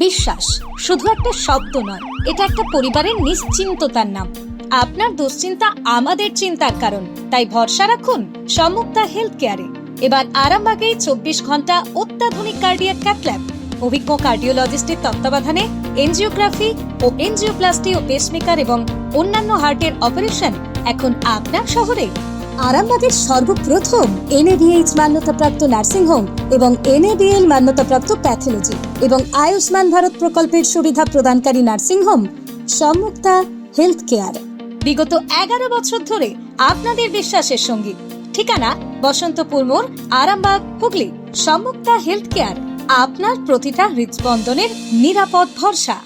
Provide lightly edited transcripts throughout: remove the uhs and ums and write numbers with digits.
বিশ্বাস শুধু একটা শব্দ নয়, এটা একটা পরিবারের নিশ্চিন্ততার নাম। আপনার দুশ্চিন্তা আমাদের চিন্তার কারণ, তাই ভরসা রাখুন সম্মুক্তা হেলথ কেয়ারে। এবার আরামবাগেই 24 ঘন্টা অত্যাধুনিক কার্ডিয়াক ক্যাথল্যাব, অভিজ্ঞ কার্ডিওলজিস্টের তত্ত্বাবধানে এনজিওগ্রাফি ও এনজিওপ্লাস্টি ও পেসমেকার এবং অন্যান্য হার্টের অপারেশন এখন আপনার শহরে। আরামবাগের সর্বপ্রথম NABH মান্যতাপ্রাপ্ত নার্সিংহোম এবং NABL মান্যতাপ্রাপ্ত প্যাথোলজি এবং আয়ুষ্মান ভারত প্রকল্পের সুবিধা প্রদানকারী নার্সিংহোম সম্মুক্তা হেলথ কেয়ার। বিগত 11 বছর ধরে আপনাদের বিশ্বাসের সঙ্গী। ঠিকানা বসন্তপুর মোড়, আরামবাগ, হুগলি। সম্মুক্তা হেলথ কেয়ার, আপনার প্রতিটা হৃদস্পন্দনের নিরাপদ ভরসা।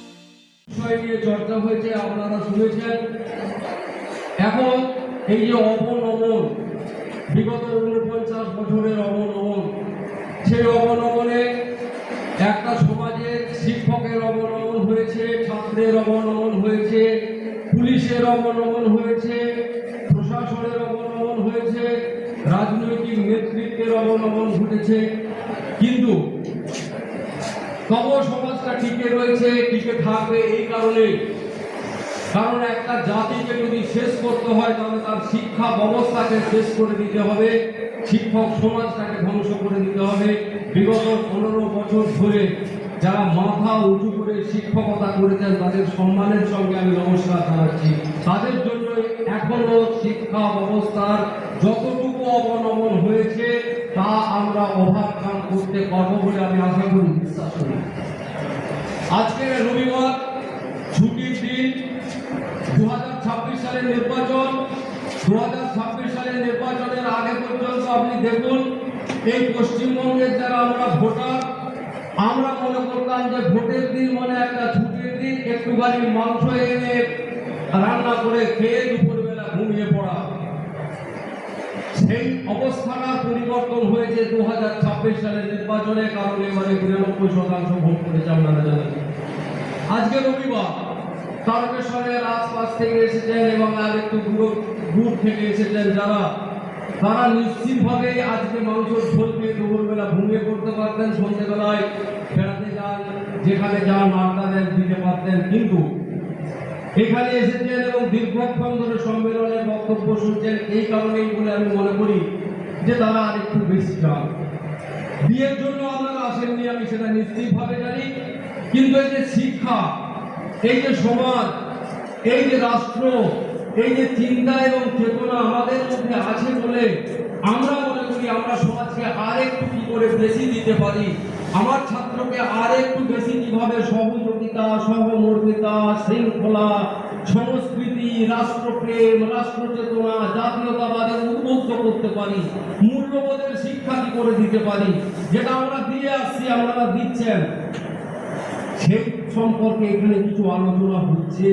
চর্চা হয়েছে, আপনারা শুনেছেন। এখন এই যে অবনমন, বিগত 49 বছরের অবনমন, সেই অবনমনে একটা সমাজের শিক্ষকের অবনমন হয়েছে, ছাত্রের অবনমন হয়েছে, পুলিশের অবনমন হয়েছে, প্রশাসনের অবনমন হয়েছে, রাজনৈতিক নেতৃত্বের অবনমন ঘটেছে। কিন্তু তবু সমাজটা টিকে রয়েছে, টিকে থাকবে এই কারণে, কারণ একটা জাতিকে যদি শেষ করতে হয় তাহলে তার শিক্ষা ব্যবস্থাকে শেষ করে দিতে হবে, শিক্ষক সমাজটাকে ধ্বংস করে দিতে হবে। বিগত 15 বছর ধরে যারা মাথা উঁচু করে শিক্ষকতা করেছেন তাদের সম্মানের সঙ্গে আমি নমস্কার জানাচ্ছি। তাদের জন্য এখনো শিক্ষা ব্যবস্থার যতটুকু অবনমন হয়েছে তা আমরা ওভারকাম করতে পারবো বলে আমি আশা করি, বিশ্বাস করি। আজকে রবিবার, ছুটির দিন, 2026 সালের নির্বাচন। 2026 সালের নির্বাচনের আগে পর্যন্ত আপনি দেখুন, এই পশ্চিমবঙ্গের যারা আমরা ভোটার, আমরা মনে করতাম যে ভোটের দিন মানে একটা ছুটির দিন, একটুখানি মাংস এনে রান্না করে খেয়ে দুপুরবেলা ঘুমিয়ে পড়া। সেই অবস্থাটার পরিবর্তন হয়েছে 2026 সালের নির্বাচনে, কারণ এবারে 92% ভোট করেছে, আপনারা জানেন। আজকে রবিবার, তারকেশ্বরের আশপাশ থেকে এসেছেন এবং আর একটু দূর থেকে এসেছেন যারা, তারা নিশ্চিতভাবে আজকে মাংসের ঝোল খেয়ে দুপুরবেলা ঘুমিয়ে পড়তে পারতেন, সন্ধ্যেবেলায় বেড়াতে যান, যেখানে যান আড্ডা দেন দিতে পারতেন। কিন্তু এখানে এসেছেন এবং দীর্ঘক্ষণ ধরে সম্মেলনের বক্তব্য শুনছেন, এই কারণেই বলে আমি মনে করি যে তারা আর একটু বেশি চান। বিয়ের জন্য আপনারা আসেননি, আমি সেটা নিশ্চিতভাবে জানি। কিন্তু এই যে শিক্ষা, এই যে সমাজ, এই যে রাষ্ট্র, এই যে চিন্তা এবং চেতনা আমাদের মধ্যে আছে বলে আমরা মনে করি আমরা সমাজকে আর একটু কি করে বেশি দিতে পারি, আমার ছাত্রকে আর একটু বেশি কিভাবে সহযোগিতা, সহমর্মিতা, শৃঙ্খলা, সংস্কৃতি, রাষ্ট্রপ্রেম, রাষ্ট্র চেতনা, জাতীয়তাবাদে উদ্বুদ্ধ করতে পারি, মূল্যবোধের শিক্ষা কি করে দিতে পারি, যেটা আমরা দিয়ে আসছি, আপনারা দিচ্ছেন, সেই সম্পর্কে এখানে কিছু আলোচনা হচ্ছে।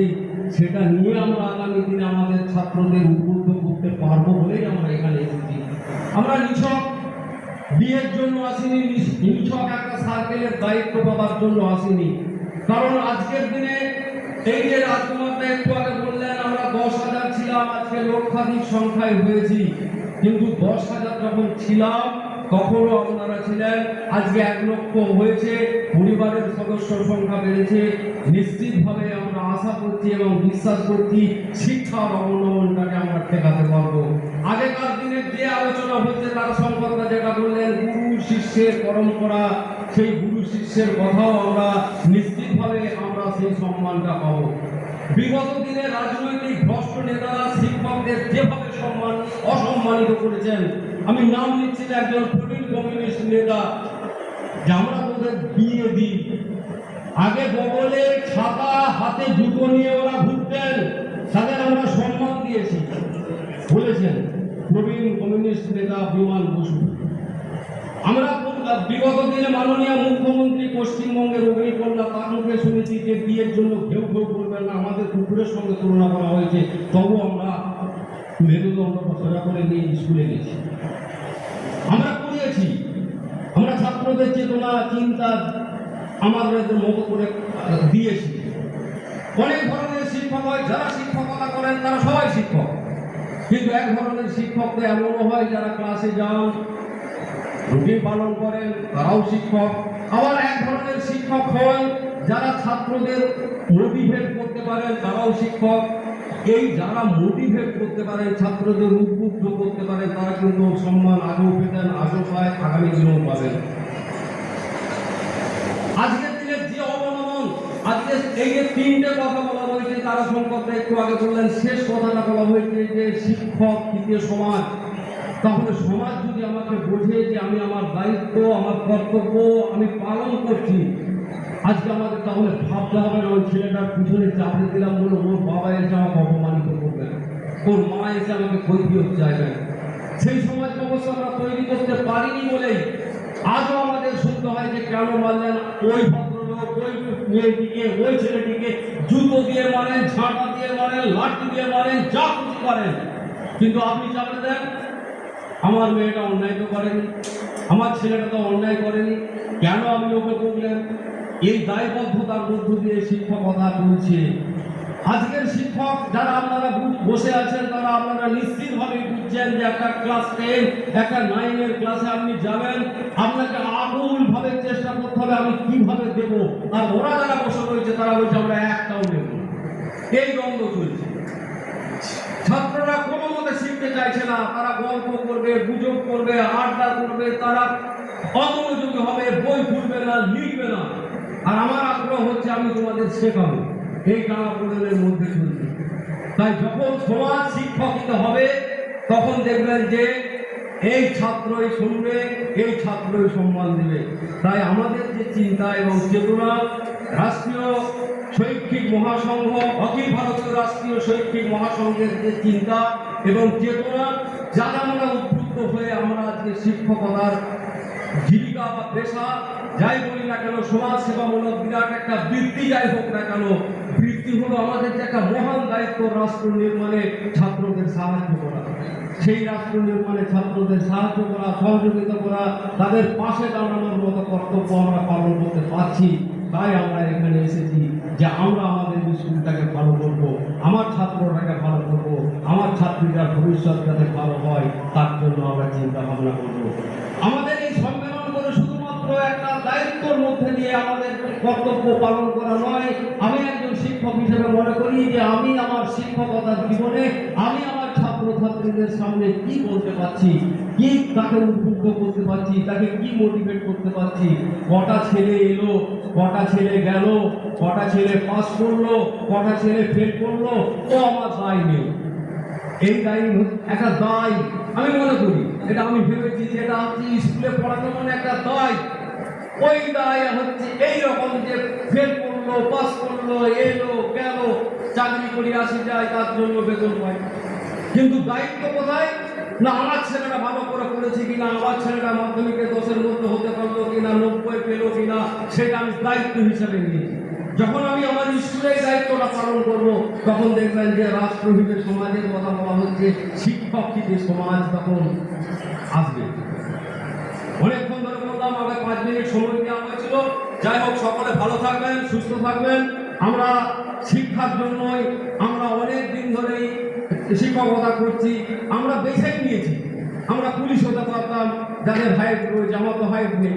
সেটা নিয়ে আমরা আগামী দিনে আমাদের ছাত্রদের উদ্বুদ্ধ করতে পারবো বলেই আমরা এখানে এসেছি। আমরা নিছক বিয়ের জন্য আসিনি, নিছক একটা সার্কেলের দায়িত্ব পাওয়ার জন্য আসিনি। কারণ আজকের দিনে এই যে রাজকুমারটা একটু আগে বললেন আমরা 10,000 ছিলাম, আজকে লক্ষাধিক সংখ্যায় হয়েছি। কিন্তু 10,000 যখন ছিলাম তখনও আপনারা ছিলেন, আজকে 1 লক্ষ হয়েছে, পরিবারের সদস্য সংখ্যা বেড়েছে। নিশ্চিতভাবে আমরা আশা করছি এবং বিশ্বাস করছি শিক্ষার অবনমনটাকে আমরা ঠেকাতে পারবো। আগেকার দিনের যে আলোচনা হচ্ছে তার সম্পর্কে যেটা বললেন গুরু শিষ্যের পরম্পরা, সেই গুরু শিষ্যের কথাও আমরা নিশ্চিতভাবে আমরা সেই সম্মানটা পাবো। বিগত দিনে রাজনৈতিক ভ্রষ্ট নেতারা শিক্ষকদের যেভাবে অসম্মানিত করেছেন, আমি নাম নিচ্ছি না, একজন প্রবীণ কমিউনিস্ট নেতা, যে আমরা ওদের বিয়ে দিই, আগে বগলে ছাতা হাতে জুতো নিয়ে ওরা ঘুরতেন, তাদের আমরা সম্মান দিয়েছি বলেছেন প্রবীণ কমিউনিস্ট নেতা বিমান বসু। আমরা বিগত দিনে মাননীয় মুখ্যমন্ত্রী পশ্চিমবঙ্গের অগ্নিকন্যা, তার মুখে শুনেছি যে বিয়ের জন্য কেউ করবেন না, আমাদের কুকুরের সঙ্গে তুলনা করা হয়েছে, তবু আমরা মেরুদণ্ড সোজা করে নিয়ে স্কুলে গেছি, আমরা করিয়েছি। আমরা ছাত্রদের চেতনা চিন্তা আমাদের মতো করে দিয়েছি। অনেক ধরনের শিক্ষক হয়, যারা শিক্ষকতা করেন তারা সবাই শিক্ষক, কিন্তু এক ধরনের শিক্ষক তো এমনও হয় যারা ক্লাসে যান, রুটিন পালন করেন, তারাও শিক্ষক। আবার এক ধরনের শিক্ষক হয় যারা ছাত্রদের মোটিভেট করতে পারেন তারাও শিক্ষক। এই যারা মোটিভেট করতে পারেন, ছাত্রদের উদ্বুদ্ধ করতে পারেন, তারা কিন্তু সম্মান আগেও পেতেন, আজও পায়, আগামী দিনেও পাবেন। আজকের দিনের যে অবনমন, আজকে এই যে তিনটে কথা বলা হয়েছে, তারা সম্পর্কে একটু আগে বললেন, শেষ কথাটা বলা হয়েছে যে শিক্ষক তৃতীয় সমাজ। তাহলে সমাজ যদি আমাকে বোঝে যে আমি আমার দায়িত্ব, আমার কর্তব্য আমি পালন করছি, আজকে আমাদের তাহলে ভাবতে হবে না ওই ছেলেটার পিছনে চাপড়ে দিলাম বলে ওর বাবা এসে আমাকে অপমানিত করবেন, ওর মা এসে আমাকে কৈফিয়ত চাইবেন। সেই সমাজ ব্যবস্থা আমরা তৈরি করতে পারিনি বলেই আজও আমাদের শুনতে হয় যে কেন মারলেন ওই ভদ্রলোক, ওই মেয়েটিকে, ওই ছেলেটিকে জুতো দিয়ে মারেন, ঝাঁটা দিয়ে মারেন, লাঠি দিয়ে মারেন, যা খুশি করেন, কিন্তু আপনি চাপড়ে দেন আমার মেয়েটা অন্যায় তো করেনি, আমার ছেলেটা তো অন্যায় করেনি, কেন আপনি ওকে বললেন? এই দায়বদ্ধতার মধ্য দিয়ে শিক্ষকতা চলছে। আজকের শিক্ষক যারা আপনারা বসে আছেন, তারা আপনারা নিশ্চিতভাবে বুঝছেন যে একটা ক্লাস 10, একটা 9-এর ক্লাসে আপনি যাবেন, আপনাকে আগুনভাবে চেষ্টা করতে হবে আমি কিভাবে দেব, আর ওরা যারা বসে রয়েছে তারা বলছে আমরা একটাও নেব। এই দ্বন্দ্ব চলছে। ছাত্ররা কোনো মতে শিখতে চাইছে না, তারা গল্প করবে, গুজব করবে, আড্ডা করবে, তারা অমনোযোগী হবে, বই খুলবে না, লিখবে না। আর আমার আগ্রহ হচ্ছে আমি তোমাদের শেখাবো, এই টানাপোড়েনের মধ্যে চলছে। তাই যখন সমাজ শিক্ষিত হবে তখন দেখবেন যে এই ছাত্রই শুনবে, এই ছাত্রই সম্মান দেবে। তাই আমাদের যে চিন্তা এবং চেতনা, রাষ্ট্রীয় শৈক্ষিক মহাসংঘ, অখিল ভারতীয় রাষ্ট্রীয় শৈক্ষিক মহাসংঘের যে চিন্তা এবং চেতনা, যারা আমরা উদ্বুদ্ধ হয়ে আমরা আজকে শিক্ষকতার জীবিকা বা পেশা যাই বলি না কেন, সমাজ সেবামূলক বিরাট একটা বৃত্তি যাই হোক না কেন, বৃত্তি হলো আমাদের যে একটা মহান দায়িত্ব রাষ্ট্র নির্মাণে ছাত্রদের সাহায্য করা। সেই রাষ্ট্র নির্মাণে ছাত্রদের সাহায্য করা, সহযোগিতা করা, তাদের পাশে দাঁড়ানোর মতো কর্তব্য আমরা পালন করতে পারছি। তাই আমরা এখানে এসেছি যে আমরা আমাদের স্কুলটাকে ভালো করবো, আমার ছাত্রটাকে ভালো করবো, আমার ছাত্রীরা ভবিষ্যৎ যাতে ভালো হয় তার জন্য আমরা চিন্তা ভাবনা করবো। আমাদের এই সম্মেলন করে শুধুমাত্র একটা দায়িত্বের মধ্যে দিয়ে আমাদের কর্তব্য পালন করা নয়। আমি একজন শিক্ষক হিসেবে মনে করি যে আমি আমার শিক্ষকতার জীবনে আমি আমার ছাত্রছাত্রীদের সামনে কি বলতে পারছি, কি তাকে উদ্বুদ্ধ করতে পারছি, তাকে কি মোটিভেট করতে পারছি, কটা ছেলে এলো, কটা ছেলে গেল, কটা ছেলে পাস করলো, কটা ছেলে ফেল করলো, ও আমার দায় নেই। এই দায় একটা দায় আমি মনে করি, এটা আমি ভেবেছি যে এটা হচ্ছে স্কুলে পড়ানো মানে একটা দায়। ওই দায় হচ্ছে এই রকম যে ফেল করলো, পাস করলো, এলো গেল, চাকরি করে আসি যায়, তার জন্য বেতন পায়। কিন্তু দায়িত্ব কোথায়? না আমার ছেলেটা ভালো করে পড়েছে কিনা, আমার ছেলেটা মাধ্যমিকে 10-এর মধ্যে হতে পারলো কিনা, 90 পেলো কিনা, সেটা আমি দায়িত্ব হিসাবে নিয়েছি। যখন আমি আমার স্কুলের দায়িত্বটা পালন করব, তখন দেখবেন যে রাষ্ট্রহিতের সমাজের কথা বলা হচ্ছে, শিক্ষক হিতে সমাজ তখন আসবে। অনেকক্ষণ ধরে বললাম, আমাকে 5 মিনিট সময় দেওয়া হয়েছিল। যাই হোক, সকলে ভালো থাকবেন, সুস্থ থাকবেন। আমরা শিক্ষার জন্যই আমরা অনেক দিন ধরেই শিক্ষকতা করছি। আমরা বেছেই নিয়েছি, আমরা পুলিশ হতে পারতাম, যাদের হাইট রয়েছে, আমার তো হাইট নেই,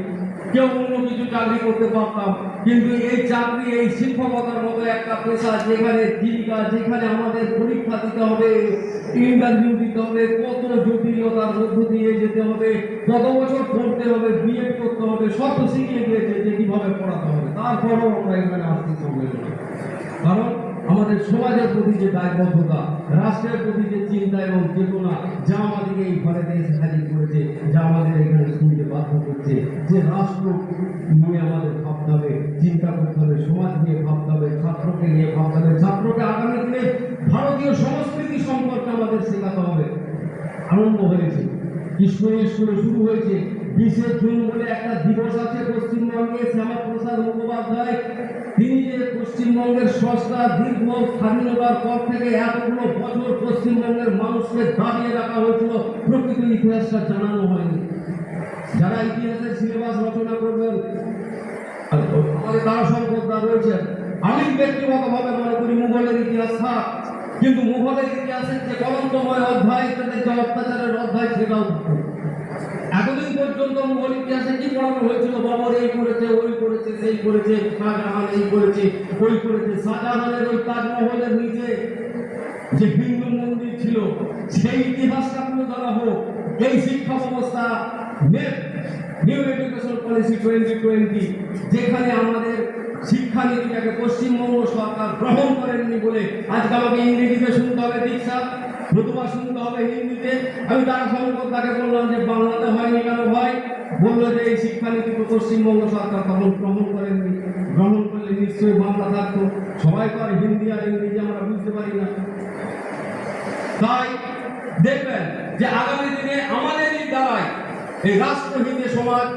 কেউ অন্য কিছু চাকরি করতে পারতাম। কিন্তু এই চাকরি, এই শিক্ষকতার মতো একটা পেশা, যেখানে জীবিকা, যেখানে আমাদের পরীক্ষা দিতে হবে, ইন্টারভিউ দিতে হবে, কত জটিলতার মধ্য দিয়ে যেতে হবে, কত বছর পড়তে হবে, বিএড করতে হবে, সব তো শিখিয়ে দিয়েছে যে কিভাবে পড়াতে হবে। তারপরেও আমরা এখানে আসতে সম্মেলন, কারণ আমাদের সমাজের প্রতি যে দায়বদ্ধতা, রাষ্ট্রের প্রতি যে চিন্তা এবং চেতনা, যা আমাদেরকে এই ঘরেতে এসে হাজির করেছে, যা আমাদের এখানে শুনতে বাধ্য করছে যে রাষ্ট্র নিয়ে আমাদের ভাবতে হবে, চিন্তা করতে হবে, সমাজ নিয়ে ভাবতে হবে, ছাত্রকে নিয়ে ভাবতে হবে, ছাত্রকে আগামী দিনে ভারতীয় সংস্কৃতি সম্পর্কে আমাদের শেখাতে হবে। আরম্ভ হয়েছে, স্কুলে স্কুলে শুরু হয়েছে। 20শে জুন বলে একটা দিবস আছে পশ্চিমবঙ্গে, শ্যামাপ্রসাদ মুখোপাধ্যায়, তিনি যে পশ্চিমবঙ্গের সংস্কার, দীর্ঘ স্বাধীনতার পর থেকে এতগুলো বছর পশ্চিমবঙ্গের মানুষকে দাবিয়ে রাখা হয়েছিল, প্রকৃত ইতিহাসটা জানানো হয়নি। যারা ইতিহাসের সিলেবাস রচনা করবেন, আমাদের তারা সম্পদটা রয়েছেন। আমি ব্যক্তিগতভাবে মনে করি মুঘলের ইতিহাস থাক, কিন্তু মুঘলের ইতিহাসের যে কলঙ্কময় অধ্যায়, তাদের যে অত্যাচারের অধ্যায়, সেটাও এতদিন পর্যন্ত মুঘল ইতিহাসে কি পড়ানো হয়েছিল? বাবর এই করেছে, ওই করেছে, সেই করেছে, শাহজাহান এই করেছে, ওই করেছে। শাহজাহানের ওই তাজমহলের নিচে যে হিন্দু মন্দির ছিল সেই ইতিহাসটা তুলে ধরা হোক। এই শিক্ষা ব্যবস্থা নিউ এডুকেশন পলিসি 2020, যেখানে আমাদের শিক্ষানীতিটাকে পশ্চিমবঙ্গ সরকার গ্রহণ করেননি বলে আজকে আমাকে ইংরেজিতে শুনতে হবে দীক্ষা, নতুবা শুনতে হবে হিন্দিতে। আমি তার সঙ্গে তাকে বললাম যে বাংলাতে হয়নি কেন ভাই? বললো যে এই শিক্ষানীতি তো পশ্চিমবঙ্গ সরকার তখন গ্রহণ করেননি। গ্রহণ করলে নিশ্চয়ই বাংলা থাকতো। সবাই তো আর হিন্দি আর ইংরেজি আমরা বুঝতে পারি না। তাই দেখবেন যে আগামী দিনে আমাদেরই দ্বারাই এই রাষ্ট্রহিতে সমাজ,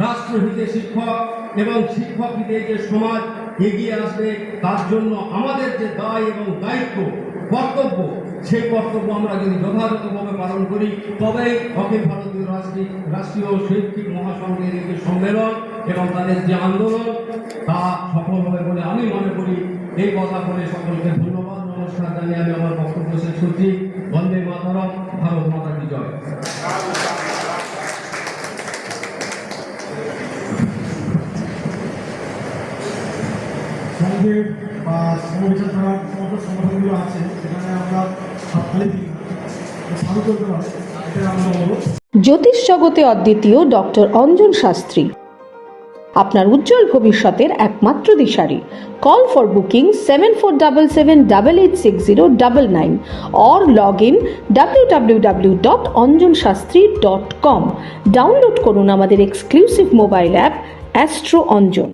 রাষ্ট্রহিতে শিক্ষক এবং শিক্ষক হিতে যে সমাজ এগিয়ে আসবে, তার জন্য আমাদের যে দায় এবং দায়িত্ব, কর্তব্য, সেই কর্তব্য আমরা যদি যথাযথভাবে পালন করি, তবেই অখিল ভারতীয় রাষ্ট্রীয় শৈক্ষিক মহাসংঘের এই যে সম্মেলন এবং তাদের যে আন্দোলন তা সফল হবে বলে আমি মনে করি। এই কথা বলে সকলকে ধন্যবাদ, নমস্কার জানিয়ে আমি আমার বক্তব্য শেষ করছি। বন্দে মাতরম, ভারত মাতা কি জয়। সংঘের বা সমবিচার ধারার সমস্ত সংগঠনগুলো আছে, সেখানে আমরা খালি দিই চালু করতে পারি, এটা আমরা বলবো। জ্যোতিষ জগতে অদ্বিতীয় ডক্টর অঞ্জন শাস্ত্রী, আপনার উজ্জ্বল ভবিষ্যতের একমাত্র দিশারি। Call for booking 7477886099 or log in www.anjanshastri.com। Download করুন আমাদের exclusive mobile app astro Anjan.